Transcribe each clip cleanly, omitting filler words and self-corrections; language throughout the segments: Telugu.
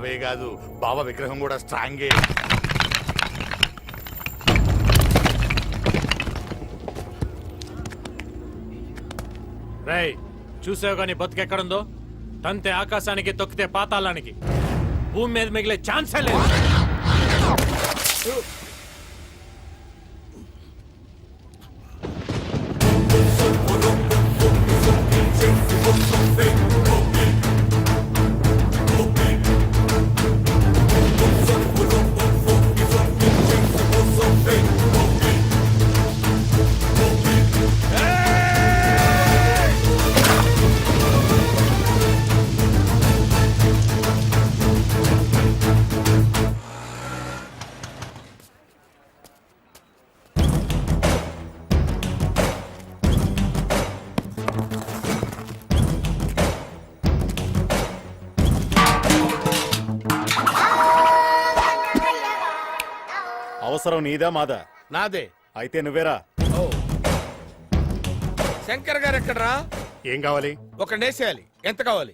బావయ్య కాదు, బావ విగ్రహం కూడా స్ట్రాంగే. రేయ్, చూసావు కానీ బతుకెక్కడుందో? తంతే ఆకాశానికి, తొక్కితే పాతాళానికి. భూమి మీద మిగిలే ఛాన్సే లేదు. అవసరం నీదా మాదా? నాదే. అయితే నువ్వేరా. శంకర్ గారు ఎక్కడరా? ఏం కావాలి? ఒక నేసేయాలి. ఎంత కావాలి?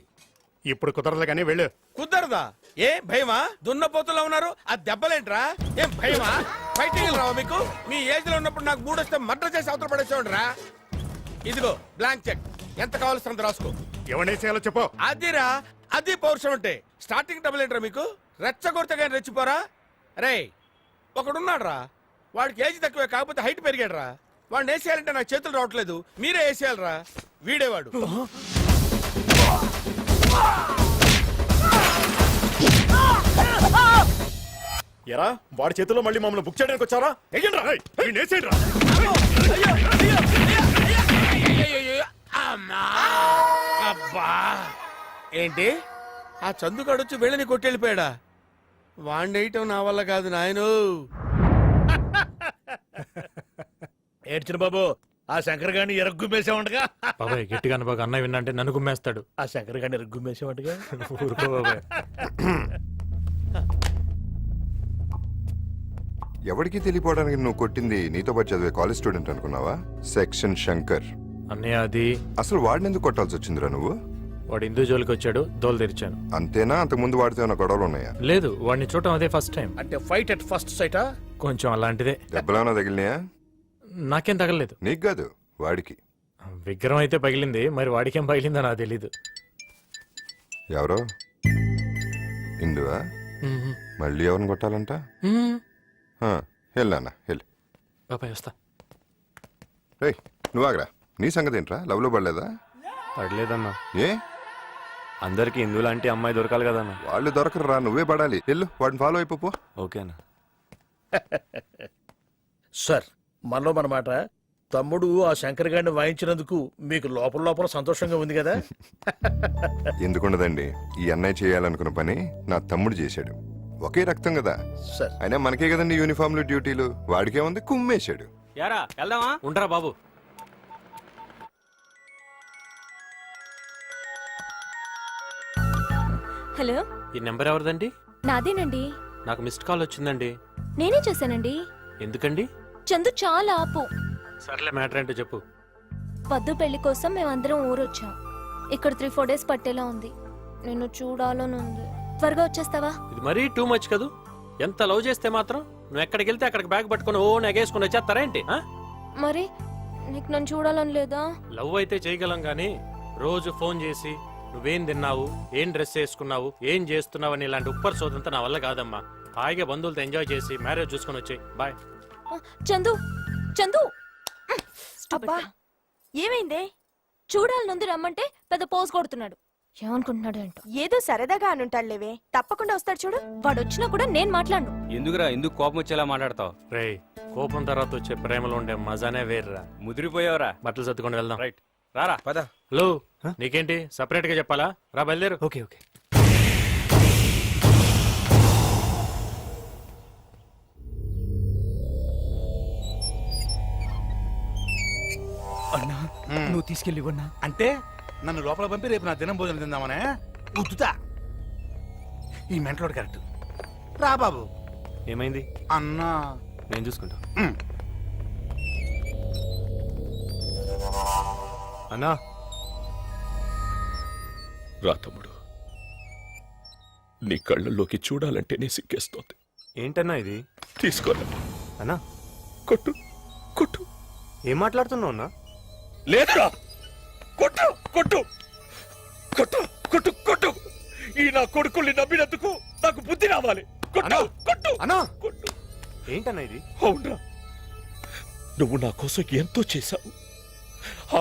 ఇప్పుడు కుదరదు కానీ వెళ్ళు. కుదరదా? ఏ భయమా? దున్నపోతుల్లో ఉన్నారు, ఆ దెబ్బలేంట్రా? ఏం భయమా? ఫైటింగ్ రావా మీకు? మీ ఏజ్ లో ఉన్నప్పుడు నాకు మూడొస్తే మర్డర్ చేసి అవతల పడేసేవాడురా. ఇదిగో బ్లాంక్ చెక్, ఎంత కావాల్సినంత రాసుకో. ఎవరిని చేయాలో చెప్పు. అదిరా, అది పౌరుషం అంటే. స్టార్టింగ్ డబ్బులు ఏంట్రా మీకు? రెచ్చగొడితే కానీ రెచ్చిపోరా? రే, ఒకడున్నాడు రా, వాడికి ఏజ్ తక్కువే, కాకపోతే హైట్ పెరిగాడు రా. వాడిని వేసేయాలంటే నాకు చేతులు రావట్లేదు, మీరే వేసేయాలరా. వీడేవాడు. ఎరా, వాడి చేతిలో మళ్ళీ మమ్మల్ని బుక్ చేయడానికి వచ్చారా? ఏంటి, ఆ చందుగాడొచ్చి వెళ్ళని కొట్టెళ్ళిపోయాడా? వాణ్ణేయటం నా వల్ల కాదు నాయను. ఏడ్చిన బాబు, ఆ శంకర్ గారిని ఎరగ్గుమేసావంటగా. బాబాయ్ గట్టిగా బాగా అన్నయ్య విన్నంటే నన్ను గుమ్మేస్తాడు. ఆ శంకర్ గారిని ఎరగ్గుమేసావంటగా. ఊరుకో బాబాయ్. ఎవరికి తెలియపోవడానికి నువ్వు కొట్టింది నీతో పాటు చదివే కాలేజ్ స్టూడెంట్ అనుకున్నావా? సెక్షన్ శంకర్. అన్నయ్య అది అసలు వాడిని ఎందుకు కొట్టాల్సి వచ్చిందిరా నువ్వు? వాడు హిందూ జోలికి వచ్చాడు, దోలు తెరిచాను. అంతేనా? అంతకుముందు వాడితో ఏమైనా గొడవలు ఉన్నాయా? లేదు, వాడిని చూడటం అదే ఫస్ట్ టైం. అంటే ఫైట్ ఎట్ ఫస్ట్ సైటా? కొంచెం అలాంటిదే. దెబ్బలేమైనా తగిలినాయా? నాకేం తగలలేదు. నీకు కాదు, వాడికి. విగ్రహం అయితే పగిలింది, మరి వాడికేం పగిలిందో నాకు తెలీదు. ఎవరో ఇందువా? మళ్ళీ ఎవరిని కొట్టాలంట? వెళ్ళానా వెళ్ళి. బాబాయ్ వస్తా. రేయ్ నువ్వు ఆగరా. నీ సంగతి ఏంట్రా? లవ్లో పడలేదా? పడలేదన్నా. ఏ? అందరికి హిందూ లాంటి అమ్మాయి దొరకాలి కదన్నా. వాళ్ళు దొరకరురా, నువ్వే పడాలి. వెళ్ళు, వాడిని ఫాలో అయిపో. ఓకేనా? సార్, మనలో మన మాట. తమ్ముడు ఆ శంకర్ గారిని వాయించినందుకు మీకు లోపల లోపల సంతోషంగా ఉంది కదా? ఎందుకుండదండి, ఈ అన్నయ్య చేయాలనుకున్న పని నా తమ్ముడు చేశాడు. ఒకే రక్తం కదా. సార్, అయినా మనకే కదండి యూనిఫామ్లు, డ్యూటీలు. వాడికేముంది, కుమ్మేశాడు. యారా వెళ్దామా? ఉండరా బాబు. హలో, ఈ నెంబర్ ఎవరిదండి? నాదేనండి. నాకు మిస్డ్ కాల్ వచ్చిందండి. నేనే చేశానండి. ఎందుకండి? చందు చాలా ఆపు. సర్లే, మ్యాటర్ ఏంటో చెప్పు. పద్దు పెళ్లి కోసం మేమందరం ఊరొచ్చాం. ఇక్కడ 3-4 డేస్ పట్టేలా ఉంది. నిన్ను చూడాలని ఉంది. త్వరగా వచ్చేస్తావా? ఇది మరీ టూ మచ్ కదూ. ఎంత లవ్ చేస్తే మాత్రం నువ్వు ఎక్కడికి వెళ్తే అక్కడికి బ్యాగ్ పట్టుకుని ఓ నెగేసుకుని వచ్చేస్తారా ఏంటి? మరి నీకు నన్ను చూడాలని లేదా? లవ్ అయితే చేయగలం గానీ రోజు ఫోన్ చేసి నువ్వేం తిన్నావు, ఏం డ్రెస్ వేసుకున్నావు, ఏం చేస్తున్నావు అని ఇలాంటి ఉప్పర్ సోదంతా నా వల్ల కాదమ్మా. హాయిగా బంధువులతో ఎంజాయ్ చేసి మ్యారేజ్ చూసుకుని వచ్చాయి. బాయ్. చందు, చందు, అబ్బా ఏమైందే? చూడాలనుంది, రమ్మంటే పెద్ద పోజ్ కొడుతున్నాడు. ఏమనుకుంటున్నాడు ఏంటో. ఏదో సరదాగా అనుంటాడులేవే, తప్పకుండా వస్తాడు చూడు. వాడు వచ్చినా కూడా నేను మాట్లాడను. ఎందుకురా, ఎందుకు కోపం వచ్చేలా మాట్లాడతావు? రేయ్, కోపం తర్వాత వచ్చే ప్రేమలో ఉండే మజానే వేర్రా. ముదిరిపోయావరా? బట్టలు సర్దుకొని వెళ్దాం. రైట్, రారా. పద. హలో, నీకేంటి సపరేట్ గా చెప్పాలా? రా బయలుదేరు. Okay okay. అన్నా నువ్వు తీసుకెళ్ళివన్నా. అంటే నన్ను లోపల పంపి రేపు నా దినం భోజనం తిందామనే ఉతుతా. ఈ మెంటలోడు కరెక్ట్. రా బాబు. ఏమైంది అన్నా? నేను చూసుకుంటా. అన్నా, రా తమ్ముడు, నీ కళ్ళల్లోకి చూడాలంటేనే సిగ్గేస్తోంది. ఏంటన్నా ఇది? తీసుకోరా, అన్నా కొట్టు కొట్టు. ఏం మాట్లాడుతున్నావు అన్నా? లేదురా, కొట్టు కొట్టు కొట్టు కొట్టు కొట్టు. ఈ నా కొడుకుల్ని నమ్మినందుకు నాకు బుద్ధి రావాలి. కొట్టు కొట్టు అన్నా కొట్టు. ఏంటన్నా ఇది? అవునరా, నువ్వు నా కోసం ఎంతో చేశావు.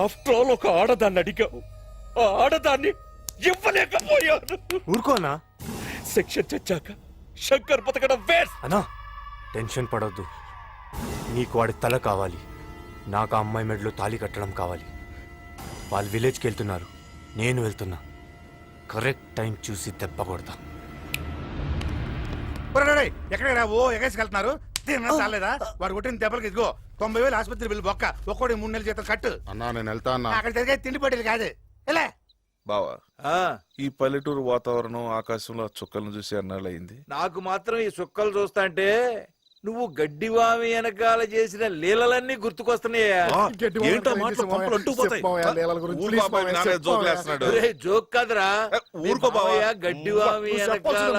ఆఫ్టర్ ఆల్ ఒక ఆడదాన్ని అడిగావు, ఆ ఆడదాన్ని ఇవ్వలేకపోయాను. ఊరుకో అన్నా. సెక్షన్ చచ్చాక శంకర్ బతకడం వేస్ట్. అన్నా టెన్షన్ పడొద్దు. నీకు వాడి తల కావాలి, నాకు ఆ అమ్మాయి మెడలో తాళి కట్టడం కావాలి. వాళ్ళు విలేజ్కి వెళ్తున్నారు, నేను వెళ్తున్నా. కరెక్ట్ టైం చూసి దెబ్బ కొడతా. ఎక్కడ ఓ ఎగేసుకెళ్తున్నారు? తిన్నా చాలేదా? వాడు కొట్టిన దెబ్బలకి ఇదిగో 90,000 ఆసుపత్రి బిల్లు బొక్క. ఒక్కోడి 3 నెలల జీతం కట్టు. అన్నా నేను వెళ్తా అన్నా. అక్కడ జరిగే తిండి పట్టేది కాదు. ఎలా బావా, ఈ పల్లెటూరు వాతావరణం, ఆకాశంలో చుక్కలను చూసి అన్నాళ్ళయింది. నాకు మాత్రం ఈ సుక్కలు చూస్తాంటే నువ్వు గడ్డివామి వెనకాల చేసిన లీలలన్నీ గుర్తుకొస్తున్నాయా? ఏంటా మాటలు పంపులు అంటూ పోతాయి? ఊరుకో బావ, మీ నాన్న జోకులేస్తున్నాడు. ఒరేయ్, జోక్ కాదురా. ఊరుకో బావ. మావయ్య గడ్డివామి వెనకాల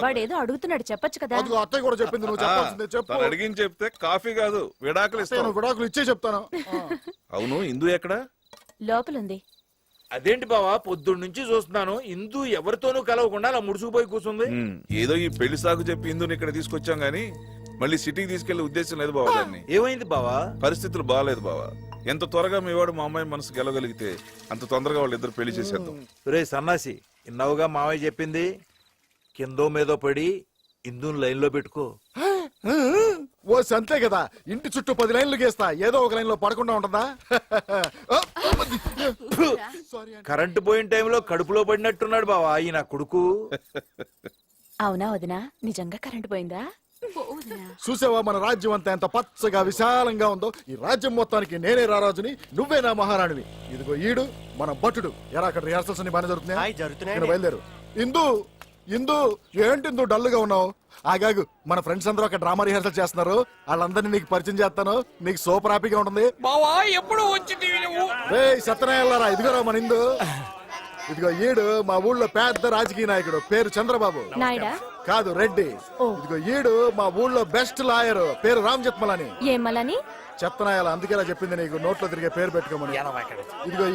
వాడేదో అడుగుతున్నాడు, చెప్పొచ్చు కదా. అత్తయ్య కూడా చెప్పింది, నువ్వు చెప్పాల్సిందే చెప్పు. తను అడిగింది చెప్తే కాఫీ కాదు విడాకులు ఇస్తాను. విడాకులు ఇచ్చే చెప్తాను. అవును, ఇందు ఎక్కడ? లోపలుంది. అదేంటి బావా, పొద్దున్న నుంచి చూస్తున్నాను ఇందు ఎవరితోనూ కలవకుండా అలా ముడుచుకుపోయి కూర్చుంది. ఏదో ఈ పెళ్లి సాగు చెప్పి ఇందుని ఇక్కడ తీసుకొచ్చాం గానీ మళ్ళీ సిటీకి తీసుకెళ్లే ఉద్దేశం లేదు బావ. దాన్ని ఏమైంది బావా? పరిస్థితులు బాగాలేదు బావా. ఎంత త్వరగా మీ వాడు మా అమ్మాయి మనసు గెలవగలిగితే అంత తొందరగా వాళ్ళిద్దరు పెళ్లి చేసేద్దాం. రే సన్నాసి, ఇన్నావుగా మావయ్య చెప్పింది. కిందో మీదో పడి ఇందుని లైన్ లో పెట్టుకో. ఓ సంతే కదా, ఇంటి చుట్టూ 10 లైన్లు గీస్తా, ఏదో ఒక లైన్ లో పడకుండా ఉంటుందా? కరెంటు పోయిన టైంలో కడుపులో పడినట్టున్నాడు బావా ఈ నా కొడుకు. అవునా వదినా, నిజంగా కరెంట్ పోయిందా? చూసావా మన రాజ్యం అంతా ఎంత పచ్చగా విశాలంగా ఉందో. ఈ రాజ్యం మొత్తానికి నేనే రారాజుని, నువ్వే నా మహారాణివి. ఇదిగో ఈడు మన భటుడు. ఎరా అక్కడ రిహార్సల్స్ అన్ని బాగా జరుగుతున్నాయి. బయలుదేరు. ఇందు ఇందు, ఏంటి ఇందు డల్ గా ఉన్నావు? ఆగాగు, మన ఫ్రెండ్స్ అందరూ అక్కడ డ్రామా రిహార్సల్ చేస్తున్నారు. వాళ్ళందరినీ నీకు పరిచయం చేస్తాను, నీకు సూపర్ హ్యాపీగా ఉంటుంది. సత్యనారాయణ, ఇదిగోరా మన ఇందు. ఇదిగో ఈడు మా ఊళ్ళో పెద్ద రాజకీయ నాయకుడు, పేరు చంద్రబాబు. నాయుడా? కాదు, రెడ్డి. ఇదిగో ఈడు మా ఊళ్ళో బెస్ట్ లాయర్, పేరు రామ్ జత్మలని. ఏమలని? చెత్తనాయాల, అందుకేలా చెప్పింది నీకు నోట్లో తిరిగే పేరు పెట్టుకోమని. ఇదిగో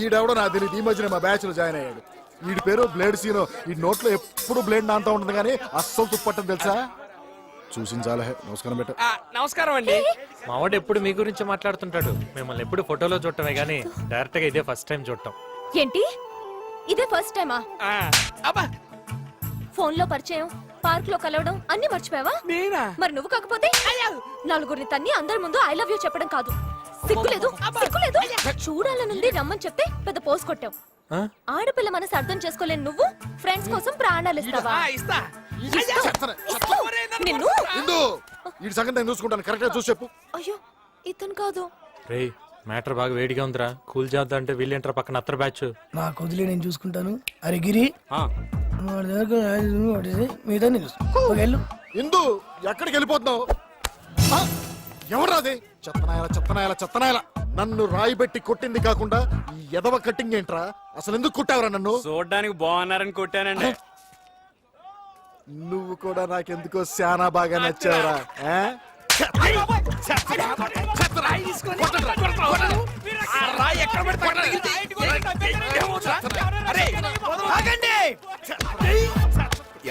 ఈడెవడో నాకు తెలియదు, ఈ మధ్యన మా బ్యాచ్ లో జాయిన్ అయ్యాడు. వీడి పేరు బ్లేడ్ సీను. ఈ నోట్లో ఎప్పుడు బ్లేడ్ నాంతా ఉంటుంది కానీ అస్సలు తుప్పట్టం తెలుసా? చూసించాలే. నమస్కారం పెట్ట. నమస్కారం అండి. మావాడు ఎప్పుడు మీ గురించి మాట్లాడుతుంటాడు. మిమ్మల్ని ఎప్పుడు ఫోటోలో చూడటమే గానీ డైరెక్ట్ గా ఇదే ఫస్ట్ టైం చూడటం. ఏంటి, ఇదే ఫస్ట్ టైమా? ఫోన్ లో పరిచయం, పార్క్ లో కలవడం అన్ని మర్చిపోయావా? మరి నువ్వు కాకపోతే నలుగురిని తన్ని అందరి ముందు ఐ లవ్ యూ చెప్పడం కాదు. సిగ్గులేదు? సిగ్గులేదు? చూడాలనుంది రమ్మని చెప్తే పెద్ద పోస్ కొట్టావు. ఆడపిల్ల మనసు అర్థం చేసుకోలేని నువ్వు ఫ్రెండ్స్ కోసం ప్రాణాలు ఇస్తావా? నిన్ను ఈ సంగతి నేను చూసుకుంటాను. కరెక్ట్ గా చూసి చెప్పు. అయ్యో, ఇతను కాదు. రే, మ్యాటర్ బాగా వేడిగా ఉందిరా. కూల్ చేద్దాం అంటే వీళ్ళేంట్రా పక్కన అత్తర బ్యాచ్. నాకు వదిలే, నేను చూసుకుంటాను. అరే గిరి, ఇందు ఎక్కడికి వెళ్ళిపోతున్నావు? ఎవరాది? చెత్తనాయాల నన్ను రాయి పెట్టి కొట్టింది కాకుండా ఈ ఎదవ కట్టింగ్ ఏంట్రా? అసలు ఎందుకు కొట్టావురా నన్ను? చూడడానికి బాగున్నారని కొట్టానండి. నువ్వు కూడా నాకెందుకో శానా బాగా నచ్చావురా.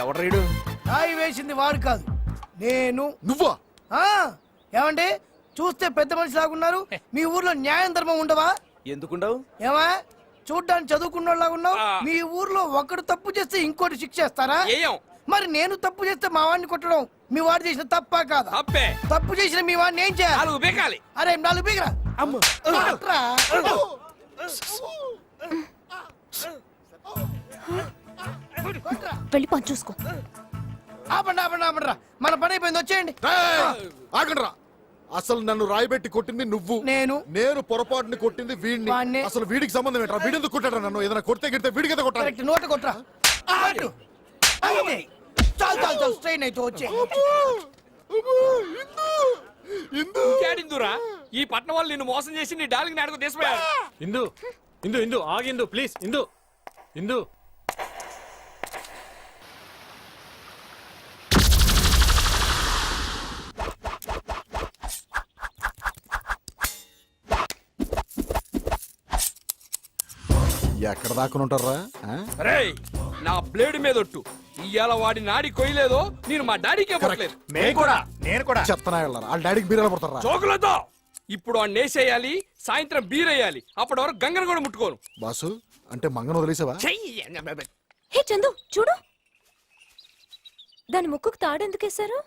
ఎవడ్రీడు? రాయి వేసింది వాడు కాదు, నేను. నువ్వా? ఏమండి, చూస్తే పెద్ద మనిషి లాగున్నారు. మీ ఊర్లో న్యాయం ధర్మం ఉండవా? ఎందుకుండవు? ఏమా, చూడ్డానికి చదువుకున్నోళ్ళగా ఉన్నావు. మీ ఊర్లో ఒకడు తప్పు చేస్తే ఇంకోటి శిక్ష చేస్తారా? మరి నేను తప్పు చేస్తే మా వాడిని కొట్టడం మీ వాడు చేసిన తప్పా కాదా? తప్పు చేసిన మీ వాడిని ఏం చేయాలి? అరే 4 బీగరా. వెళ్ళి పని చూసుకో. ఆపండి, మన పని అయిపోయింది, వచ్చేయండి. ఆగండ్రా. అసలు నన్ను రాయిబెట్టి కొట్టింది నువ్వు, నేను పొరపాటుని కొట్టింది వీడిని. అసలు వీడికి సంబంధం ఏంట్రా? వీడెందుకు కొట్టాడు నన్ను? ఏదైనా కొడితే గిడితే వీడికి అయితే కొట్టాలి. నోట కొట్రా. చాలు స్ట్రైన్ అయితే వచ్చే. ఈ పట్నం వాళ్ళు నిన్ను మోసం చేసి నీ డాలికి నాడుకు తీసిపోయారు. ఇందు ఇందు ఇందు ఆగిందు ప్లీజ్. ఇందు ఇందు ఎక్కడ దాక్కుని ఉంటారా రేయ్ నా బ్లేడ్ మీద ఒట్టు ఇవాళ వాడి నాడి కొయ్యలేదో నేను మా డాడీకే పట్టలేదు నేను కూడా చెత్తనా వెళ్ళారా వాళ్ళ డాడీకి బీరాలు పడతారా జోకులతో ఇప్పుడు ఆ నేసేయాలి సాయంత్రం బీరేయాలి అప్పటి వరకు గంగను కూడా ముట్టుకోను బాసు అంటే మంగను వదిలేసావా హే చందు చూడు దాని ముక్కుకు తాడెందుకేశారు?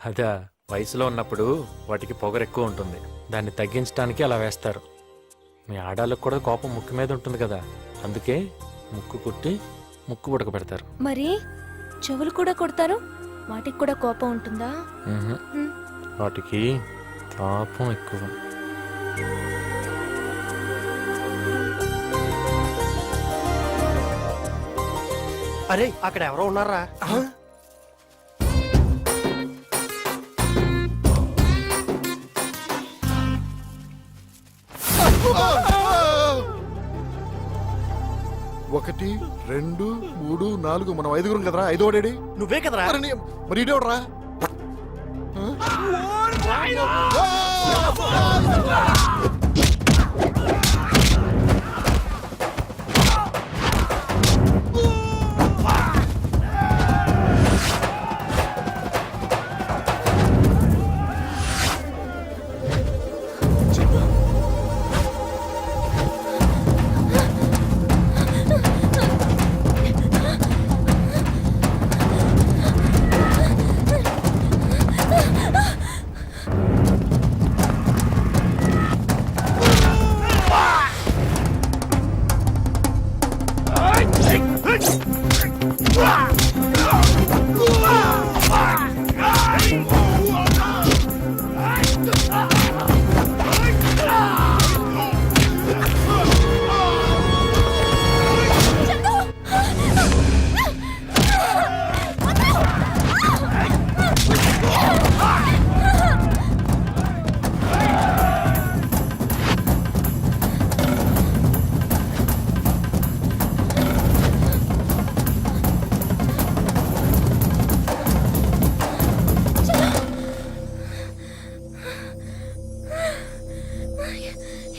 అదా వయసులో ఉన్నప్పుడు వాటికి పొగరు ఎక్కువ ఉంటుంది, దాన్ని తగ్గించడానికి అలా వేస్తారు. మీ ఆడాళ్ళకు కూడా కోపం ముక్కు మీద ఉంటుంది కదా, అందుకే ముక్కు కుట్టి ముక్కు ఉడకబెడతారు. మరి చెవులు కూడా కొడతారు, వాటికి కూడా కోపం ఉంటుందా? వాటికి తాపం ఎక్కువ. అరే అక్కడ ఎవరో ఉన్నారా? ఒకటి 2 3 4 మనం 5గురం కదరా, 5ఓడేడి నువ్వే కదరా? మరి ఇడేవడరా?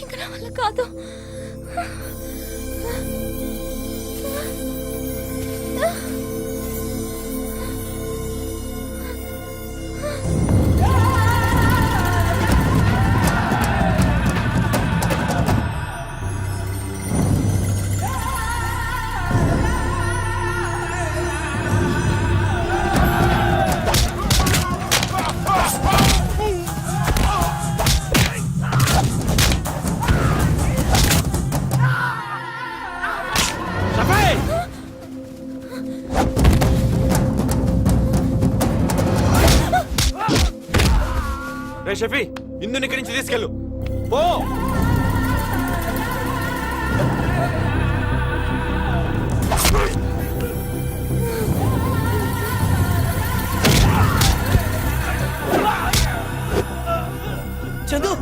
ఇంకా నా వల్ల కాదు. రే షఫీ, ఇందుని ఇక్కడి నుంచి తీసుకెళ్ళు పో. చందు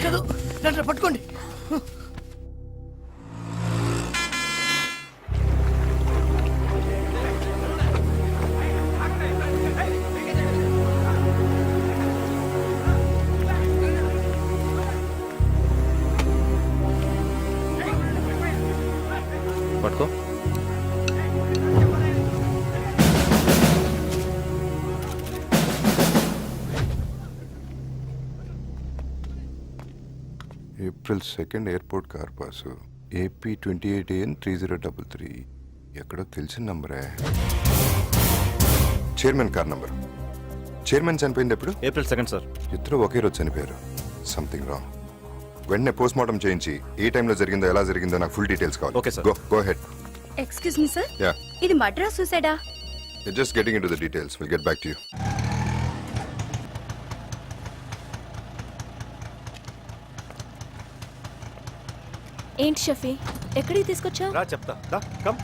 చందు రండి, పట్టుకోండి. పట్టుకో. April 2nd airport car pass AP 28AN 3033. ఎక్కడో తెలిసిన నంబరే. Chairman car number. చైర్మన్ చనిపోయింది ఎప్పుడు? April 2nd sir. ఇద్దరు ఒకే రోజు చనిపోయారు. Something wrong. వెంటనే పోస్ట్ మార్టం చేయించి ఏ టైంలో జరిగిందో ఎలా జరిగిందో నాకు ఫుల్ డీటెయిల్స్ కావాలి. Okay, sir. Go ahead. Excuse me sir, yeah, ఇది మడ్రా సూసైడా? Just getting into the details. Will get back to you. ఏంటి షఫీ, ఎక్కడికి తీసుకొచ్చావు? రా చెప్తా, దా కమ్.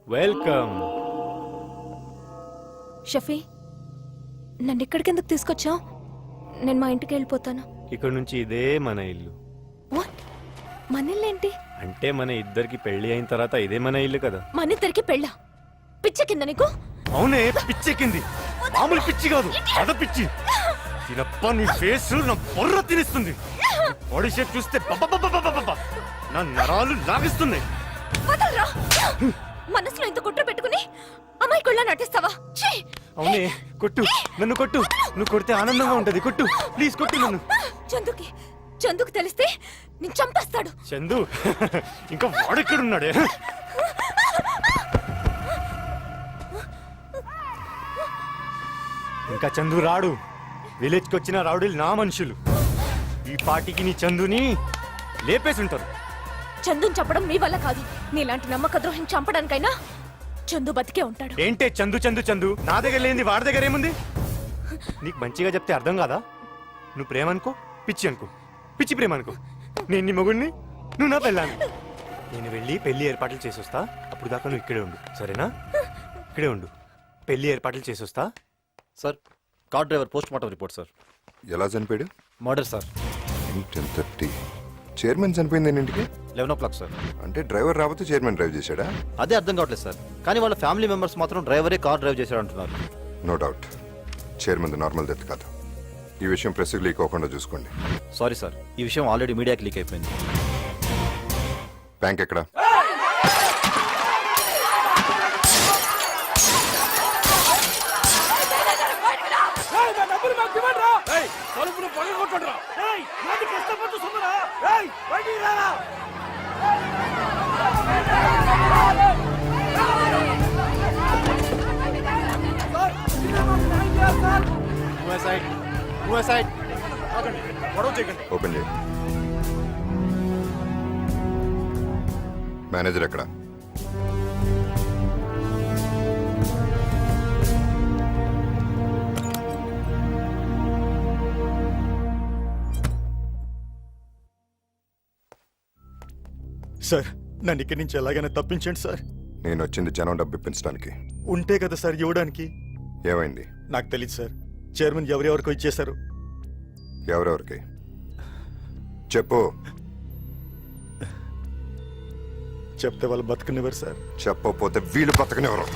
వెల్కమ్. షఫీ, నన్ను ఇక్కడికి ఎందుకు తీసుకొచ్చావు? నేను మా ఇంటికి వెళ్ళిపోతాను. ఇక్కడ నుంచి ఇదే మన ఇల్లు. వాట్? మన ఇల్లు ఏంటి? అంటే మన ఇద్దరికి పెళ్లి అయిన తర్వాత ఇదే మన ఇల్లు కదా. మన ఇద్దరికి పెళ్ళా? పిచ్చ కింద నీకు? అవునే, పిచ్చెక్కింది. మామూలు పిచ్చి కాదు అద పిచ్చి తినప్ప నీ ఫేస్ నా పొర్ర తినిస్తుంది బాడీ షేప్ చూస్తే బబ్బబ్బబ్బబ్బబ్బబ్బ. నా నరాలు లాగిస్తున్నాయి. వదలరా. మనసులో ఇంత కుట్ర పెట్టుకుని అమాయకుల్లా నటిస్తావా? ఛీ! అవునే కొట్టు, నన్ను కొట్టు. నువ్వు కొడితే ఆనందంగా ఉంటది. కొట్టు ప్లీజ్, కొట్టు నన్ను. చందుకి తెలిస్తే నేను చంపేస్తాడు. చందు ఇంకా వాడెక్కడున్నాడే? ఇంకా చందు రాడు. విలేజ్కి వచ్చిన రౌడీలు నా మనుషులు. ఈ పార్టీకి నీ చందుని లేపేసి ఉంటారు. చందుని చంపడం మీ వల్ల కాదు. నీలాంటి నమ్మక ద్రోహిని చంపడానికైనా చందు బతికే ఉంటాడు. ఏంటే చందు చందు చందు? నా దగ్గర లేనిది వాడి దగ్గర ఏముంది? నీకు మంచిగా చెప్తే అర్థం కాదా? నువ్వు ప్రేమ అనుకో, పిచ్చి అనుకో. పిచ్చి ప్రేమ అనుకో. నేను నీ మొగుడిని, నువ్వు నా పెళ్ళాను. నేను వెళ్ళి పెళ్లి ఏర్పాట్లు చేసొస్తా. అప్పుడు దాకా నువ్వు ఇక్కడే ఉండు, సరేనా? ఇక్కడే ఉండు. పెళ్లి ఏర్పాట్లు చేసొస్తా. Sir, car driver post mortem report sir. ఎలా చనిపోయాడు? Murder sir. 10:30. చైర్మన్ చనిపోయింది ఎన్నింటికి? 11 o'clock సార్. అంటే డ్రైవర్ రాకపోతే చైర్మన్ డ్రైవ్ చేశాడా? అదే అర్థం కావట్లేదు సార్. కానీ వాళ్ళ ఫ్యామిలీ మెంబర్స్ మాత్రం డ్రైవరే కార్ డ్రైవ్ చేశాడు అంటున్నారు. No doubt. Chairman normal death కాదు. ఈ విషయం ప్రెస్కి లీక్ అవ్వకుండా చూసుకోండి. సారీ సార్, ఈ విషయం ఆల్రెడీ మీడియాకి లీక్ అయిపోయింది. బ్యాంక్ ఎక్కడ? తలుపులు పగలగొట్టండిరా. ఓపెన్ చేయి. మేనేజర్ ఎక్కడ? సార్, నన్ను ఇక్కడి నుంచి ఎలాగైనా తప్పించండి సార్. నేను వచ్చింది జనం డబ్బు ఇప్పించడానికి. ఉంటే కదా సార్ ఇవ్వడానికి. ఏమైంది? నాకు తెలియదు సార్. చైర్మన్ ఎవరెవరికో ఇచ్చేశారు. ఎవరెవరికి చెప్పు. చెప్తే వాళ్ళు బతకనివ్వరు సార్. చెప్పకపోతే వీళ్ళు బతకనివ్వరు.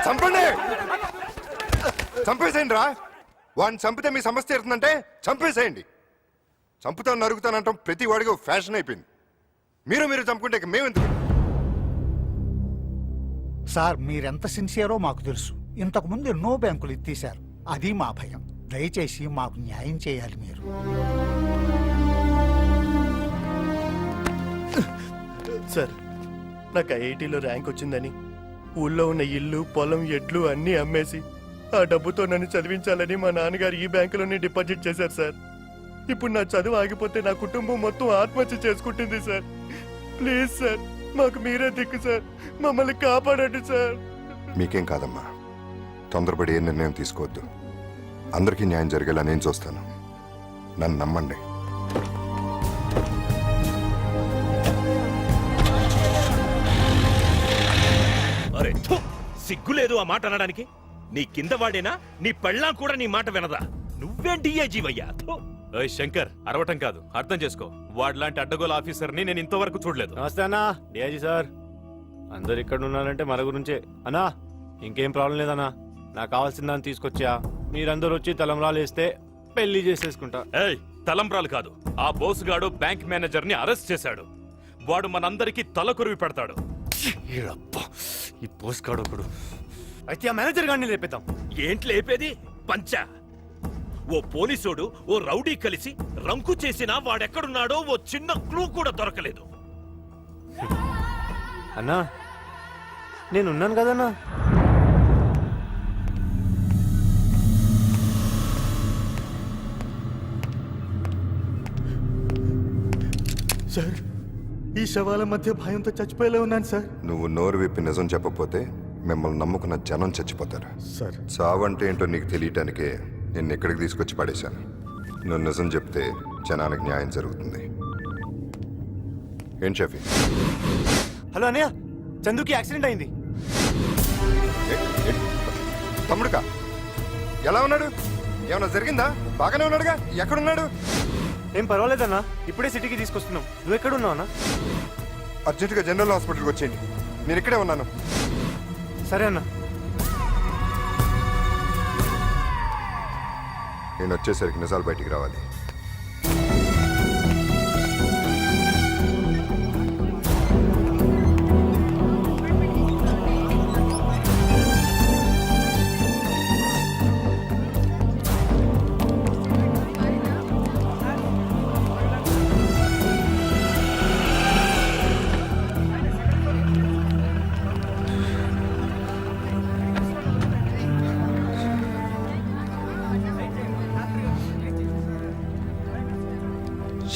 చంపండి, చంపేసేయండి రా. వాడిని చంపితే మీ సమస్య తీరుతుందంటే చంపేసేయండి. చంపుతాను నరుగుతానంటాం ప్రతి వాడికి ఫ్యాషన్ అయిపోయింది. మీరు చంపుకుంటే మేమెందుకు? సార్, మీరెంత సిన్సియరో మాకు తెలుసు. ఇంతకు ముందు ఎన్నో బ్యాంకులు ఎత్తేశారు. అది మా భయం. దయచేసి మాకు న్యాయం చేయాలి మీరు. సార్, నాకు ఐఐటీలో ర్యాంక్ వచ్చిందని ఊళ్ళో ఉన్న ఇల్లు, పొలం, ఎడ్లు అన్నీ అమ్మేసి ఆ డబ్బుతో నన్ను చదివించాలని మా నాన్నగారు ఈ బ్యాంకులోనే డిపాజిట్ చేశారు సార్. ఇప్పుడు నా చదువు ఆగిపోతే నా కుటుంబం మొత్తం ఆత్మహత్య చేసుకుంటుంది సార్. ప్లీజ్ సార్, మాకు మీరే దిక్కు సార్. మమ్మల్ని కాపాడండి సార్. మీకేం కాదమ్మా, తొందరపడి ఏ నిర్ణయం తీసుకోవద్దు. అందరికీ న్యాయం జరిగేలా నేను చూస్తాను. నన్ను నమ్మండి. అరే థు, సిగ్గులేదు ఆ మాట అనడానికి? నీ కింద వాడేనా? నీ పెళ్ళాం కూడా నీ మాట వినదా? నువ్వేం డిఐజీవయ్యా? శంకర్, అరవటం కాదు, అర్థం చేసుకో. వాడిలాంటి అడ్డగోలు ఆఫీసర్ని నేను ఇంతవరకు చూడలేదు. నమస్తే అన్నా, డిఐజీ సార్. అందరు ఇక్కడ ఉన్నారంటే మన గురించే అన్నా. ఇంకేం ప్రాబ్లం లేదన్నా. నాకు కావాల్సిన దాన్ని తీసుకొచ్చా. మీరందరూ వచ్చి తలంబ్రాలు వేస్తే పెళ్లి చేసేసుకుంటా. ఏయ్, తలంబ్రాలు కాదు, ఆ బోసుగాడు బ్యాంక్ మేనేజర్ ని అరెస్ట్ చేశాడు. వాడు మనందరికీ తల కొరివి పెడతాడు. ఈ పోస్కాడు ఒకడు. అయితే ఆ మేనేజర్ గారిని లేపేద్దాం. ఏంటి లేపేది? పంచా. ఓ పోలీసోడు ఓ రౌడీ కలిసి రంకు చేసినా వాడెక్కడున్నాడో ఓ చిన్న క్లూ కూడా దొరకలేదు. అన్నా, నేనున్నాను కదన్నా. సార్, ఈ శవాల మధ్య భయంతో చచ్చిపోయేలా ఉన్నాను సార్. నువ్వు నోరు విప్పి నిజం చెప్పకపోతే మిమ్మల్ని నమ్ముకున్న జనం చచ్చిపోతారు. సార్, చావంటే ఏంటో నీకు తెలియటానికే నిన్ను ఇక్కడికి తీసుకొచ్చి పడేశాను. నువ్వు నిజం చెప్తే జనానికి న్యాయం జరుగుతుంది. ఏం షఫీ? హలో అన్నయ్య, చందుకి యాక్సిడెంట్ అయింది. తమ్ముడుకా? ఎలా ఉన్నాడు? ఏమన్నా జరిగిందా? బాగానే ఉన్నాడుగా. ఎక్కడున్నాడు? ఏం పర్వాలేదన్నా, ఇప్పుడే సిటీకి తీసుకొస్తున్నాం. నువ్వు ఎక్కడ ఉన్నావు అన్నా? అర్జెంటుగా జనరల్ హాస్పిటల్కి వచ్చేయండి. నేను ఇక్కడే ఉన్నాను. సరే అన్నా. నేను వచ్చేసరికి నిజాలు బయటికి రావాలి.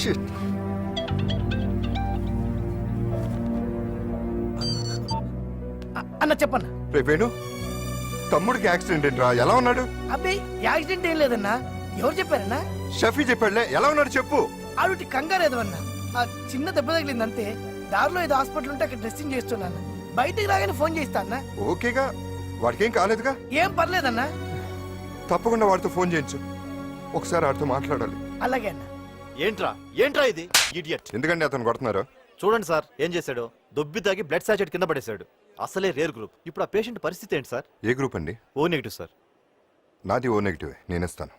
Shit. అన్న చెప్పన్న. రే వేణు, తమ్ముడికి యాక్సిడెంట్ ఏంట్రా? ఎలా ఉన్నాడు? అబ్బే యాక్సిడెంట్ ఏం లేదన్నా. ఎవరు చెప్పారన్నా? షఫీ చెప్పాడులే. ఎలా ఉన్నాడు చెప్పు. ఆడుటి కంగారేదో అన్న. ఆ చిన్న దెబ్బ తగిలింది అంతే. దారిలో ఏదో హాస్పిటల్ ఉంటే అక్కడ డ్రెస్సింగ్ చేస్తున్నాను. బయటికి రాగానే ఫోన్ చేస్తా అన్న. ఓకేగా, వాడికేం కాలేదుగా? ఏం పర్లేదన్నా. తప్పకుండా వాడితో ఫోన్ చేయించు. ఒకసారి వాడితో మాట్లాడాలి. అలాగే అన్న. ఏంట్రా ఇది ఇడియట్? ఎందుకంటే అతను కొడుతున్నారు. చూడండి సార్ ఏం చేశాడు. దొబ్బి తాగి బ్లడ్ సాచెట్ కింద పడేశాడు. అసలే రేర్ గ్రూప్. ఇప్పుడు ఆ పేషెంట్ పరిస్థితి ఏంటి సార్? ఏ గ్రూప్ అండి? O negative sir. నాది ఓ నెగిటివ్. నేనేస్తాను.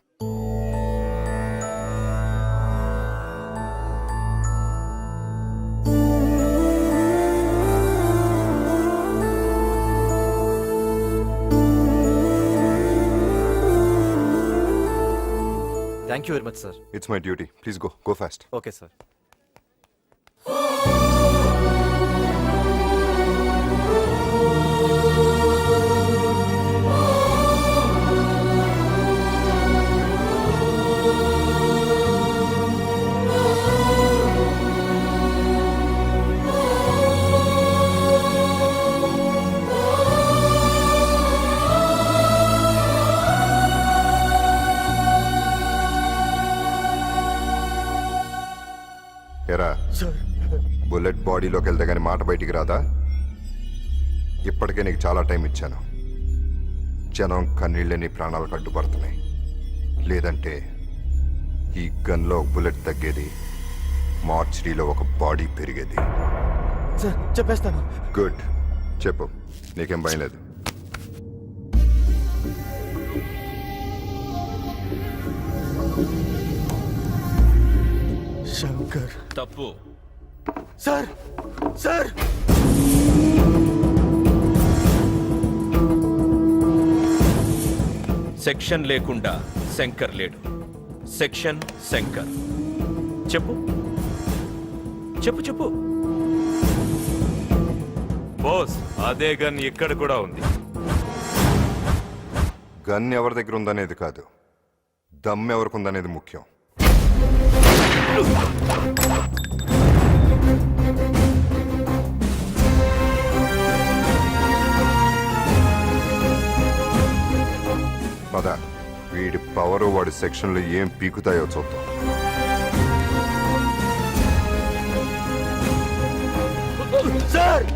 Thank you very much sir. It's my duty. Please go fast. Okay sir. ఎరా, బుల్లెట్ బాడీలోకి వెళ్తే కానీ మాట బయటికి రాదా? ఇప్పటికే నీకు చాలా టైం ఇచ్చాను. జనం కన్నీళ్ళే నీ ప్రాణాలకు అడ్డుపడుతున్నాయి. లేదంటే ఈ గన్లో ఒక బుల్లెట్ తగ్గేది, మార్చరీలో ఒక బాడీ పెరిగేది. చెప్పేస్తాను. గుడ్, చెప్పు. నీకేం భయం లేదు. శంకర్. తప్పు. సార్ సార్ సెక్షన్ లేకుండా శంకర్ లేడు. సెక్షన్ శంకర్. చెప్పు చెప్పు చెప్పు. బాస్, అదే గన్ ఇక్కడ కూడా ఉంది. గన్ ఎవరి దగ్గర ఉందనేది కాదు, దమ్ ఎవరికి ఉందనేది ముఖ్యం. పద, వీడి పవర్ వాడి సెక్షన్లో ఏం పీకుతాయో చూద్దాం. సార్